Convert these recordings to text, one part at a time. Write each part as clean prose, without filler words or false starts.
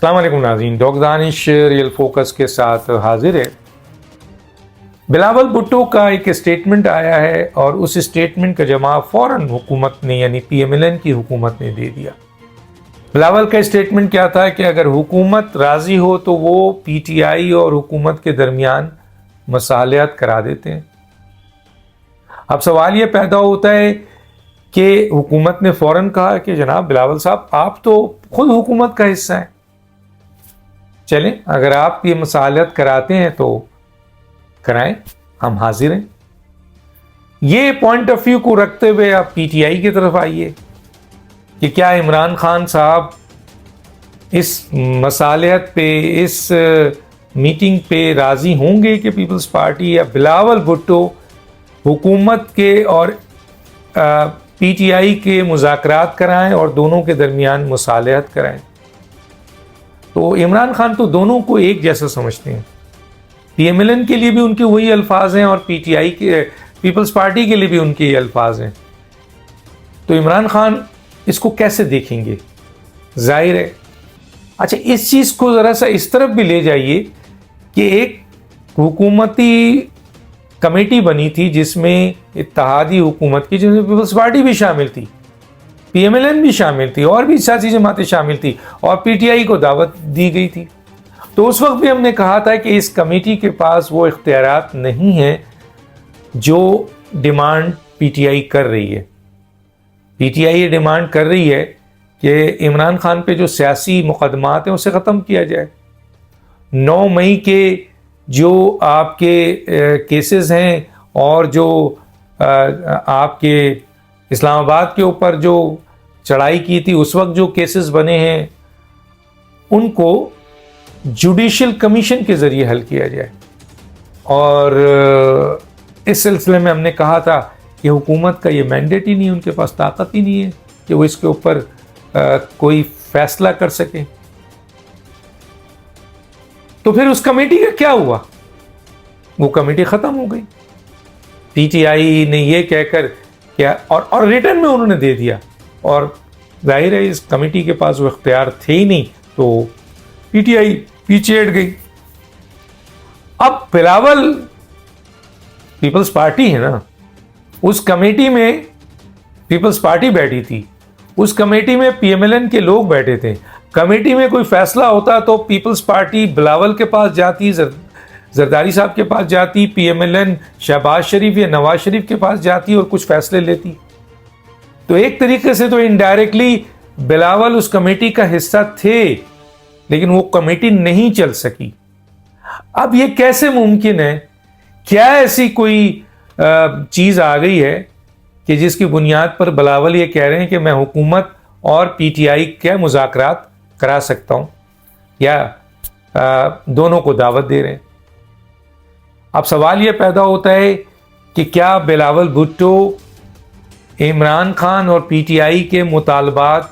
السلام علیکم ناظرین، ڈاکٹر دانش ریئل فوکس کے ساتھ حاضر ہے۔ بلاول بھٹو کا ایک اسٹیٹمنٹ آیا ہے اور اس اسٹیٹمنٹ کا جواب فوراً حکومت نے یعنی پی ایم ایل این کی حکومت نے دے دیا۔ بلاول کا اسٹیٹمنٹ کیا تھا کہ اگر حکومت راضی ہو تو وہ پی ٹی آئی اور حکومت کے درمیان مصالحت کرا دیتے ہیں۔ اب سوال یہ پیدا ہوتا ہے کہ حکومت نے فوراً کہا کہ جناب بلاول صاحب آپ تو خود حکومت کا حصہ ہیں، چلیں اگر آپ یہ مصالحت کراتے ہیں تو کرائیں، ہم حاضر ہیں۔ یہ پوائنٹ آف ویو کو رکھتے ہوئے آپ پی ٹی آئی کی طرف آئیے کہ کیا عمران خان صاحب اس مصالحت پہ، اس میٹنگ پہ راضی ہوں گے کہ پیپلز پارٹی یا بلاول بھٹو حکومت کے اور پی ٹی آئی کے مذاکرات کرائیں اور دونوں کے درمیان مصالحت کرائیں؟ تو عمران خان تو دونوں کو ایک جیسا سمجھتے ہیں، پی ایم ایل این کے لیے بھی ان کے وہی الفاظ ہیں اور پی ٹی آئی کے پیپلز پارٹی کے لیے بھی ان کے یہ الفاظ ہیں۔ تو عمران خان اس کو کیسے دیکھیں گے؟ ظاہر ہے۔ اچھا، اس چیز کو ذرا سا اس طرف بھی لے جائیے کہ ایک حکومتی کمیٹی بنی تھی جس میں اتحادی حکومت کی، جس میں پیپلز پارٹی بھی شامل تھی، پی ایم ایل این بھی شامل تھی اور بھی سیاسی جماعتیں شامل تھی اور پی ٹی آئی کو دعوت دی گئی تھی۔ تو اس وقت بھی ہم نے کہا تھا کہ اس کمیٹی کے پاس وہ اختیارات نہیں ہیں جو ڈیمانڈ پی ٹی آئی کر رہی ہے۔ پی ٹی آئی یہ ڈیمانڈ کر رہی ہے کہ عمران خان پہ جو سیاسی مقدمات ہیں اسے ختم کیا جائے۔ 9 مئی کے جو آپ کے کیسز ہیں اور جو آپ کے اسلام آباد کے اوپر جو چڑھائی کی تھی اس وقت جو کیسز بنے ہیں ان کو جوڈیشل کمیشن کے ذریعے حل کیا جائے۔ اور اس سلسلے میں ہم نے کہا تھا کہ حکومت کا یہ مینڈیٹ ہی نہیں، ان کے پاس طاقت ہی نہیں ہے کہ وہ اس کے اوپر کوئی فیصلہ کر سکیں۔ تو پھر اس کمیٹی کا کیا ہوا؟ وہ کمیٹی ختم ہو گئی۔ پی ٹی آئی نے یہ کہہ کر کیا اور ریٹرن میں انہوں نے دے دیا، اور ظاہر ہے اس کمیٹی کے پاس وہ اختیار تھے ہی نہیں، تو پی ٹی آئی پیچھے ہٹ گئی۔ اب بلاول پیپلز پارٹی ہے نا، اس کمیٹی میں پیپلز پارٹی بیٹھی تھی، اس کمیٹی میں پی ایم ایل این کے لوگ بیٹھے تھے۔ کمیٹی میں کوئی فیصلہ ہوتا تو پیپلز پارٹی بلاول کے پاس جاتی، زرداری صاحب کے پاس جاتی، P M L N Shahbaz Sharif یا نواز شریف کے پاس جاتی اور کچھ فیصلے لیتی۔ تو ایک طریقے سے تو انڈائریکٹلی بلاول اس کمیٹی کا حصہ تھے، لیکن وہ کمیٹی نہیں چل سکی۔ اب یہ کیسے ممکن ہے؟ کیا ایسی کوئی چیز آ گئی ہے کہ جس کی بنیاد پر بلاول یہ کہہ رہے ہیں کہ میں حکومت اور پی ٹی آئی کے مذاکرات کرا سکتا ہوں یا دونوں کو دعوت دے رہے ہیں؟ اب سوال یہ پیدا ہوتا ہے کہ کیا بلاول بھٹو عمران خان اور پی ٹی آئی کے مطالبات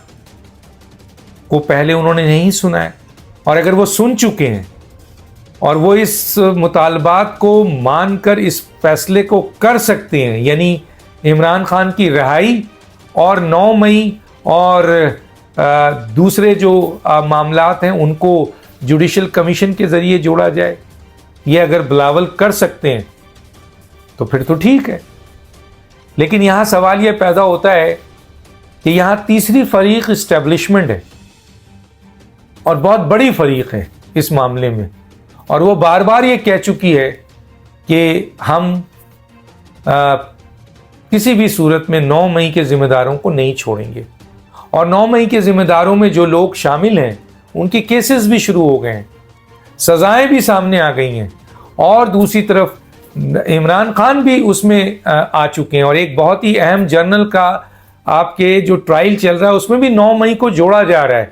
کو پہلے انہوں نے نہیں سنا ہے؟ اور اگر وہ سن چکے ہیں اور وہ اس مطالبات کو مان کر اس فیصلے کو کر سکتے ہیں، یعنی عمران خان کی رہائی اور 9 مئی اور دوسرے جو معاملات ہیں ان کو جوڈیشل کمیشن کے ذریعے جوڑا جائے، یہ اگر بلاول کر سکتے ہیں تو پھر تو ٹھیک ہے۔ لیکن یہاں سوال یہ پیدا ہوتا ہے کہ یہاں تیسری فریق اسٹیبلشمنٹ ہے اور بہت بڑی فریق ہے اس معاملے میں، اور وہ بار بار یہ کہہ چکی ہے کہ ہم کسی بھی صورت میں 9 مئی کے ذمہ داروں کو نہیں چھوڑیں گے، اور 9 مئی کے ذمہ داروں میں جو لوگ شامل ہیں ان کے کیسز بھی شروع ہو گئے ہیں، سزائیں بھی سامنے آ گئی ہیں، اور دوسری طرف عمران خان بھی اس میں آ چکے ہیں، اور ایک بہت ہی اہم جرنل کا آپ کے جو ٹرائل چل رہا ہے اس میں بھی 9 مئی کو جوڑا جا رہا ہے،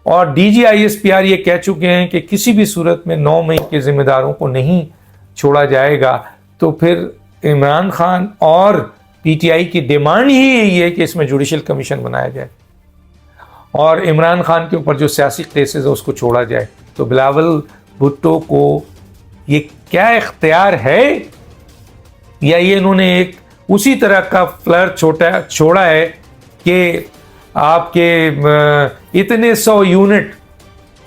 اور D G I S P R یہ کہہ چکے ہیں کہ کسی بھی صورت میں 9 مئی کے ذمہ داروں کو نہیں چھوڑا جائے گا۔ تو پھر عمران خان اور پی ٹی آئی کی ڈیمانڈ ہی یہی ہے کہ اس میں جوڈیشل کمیشن بنایا جائے اور عمران خان کے اوپر جو سیاسی کیسز ہے اس کو چھوڑا جائے۔ تو بلاول بھٹو کو یہ کیا اختیار ہے، یا یہ انہوں نے ایک اسی طرح کا فلر چھوڑا ہے کہ آپ کے اتنے 100 یونٹ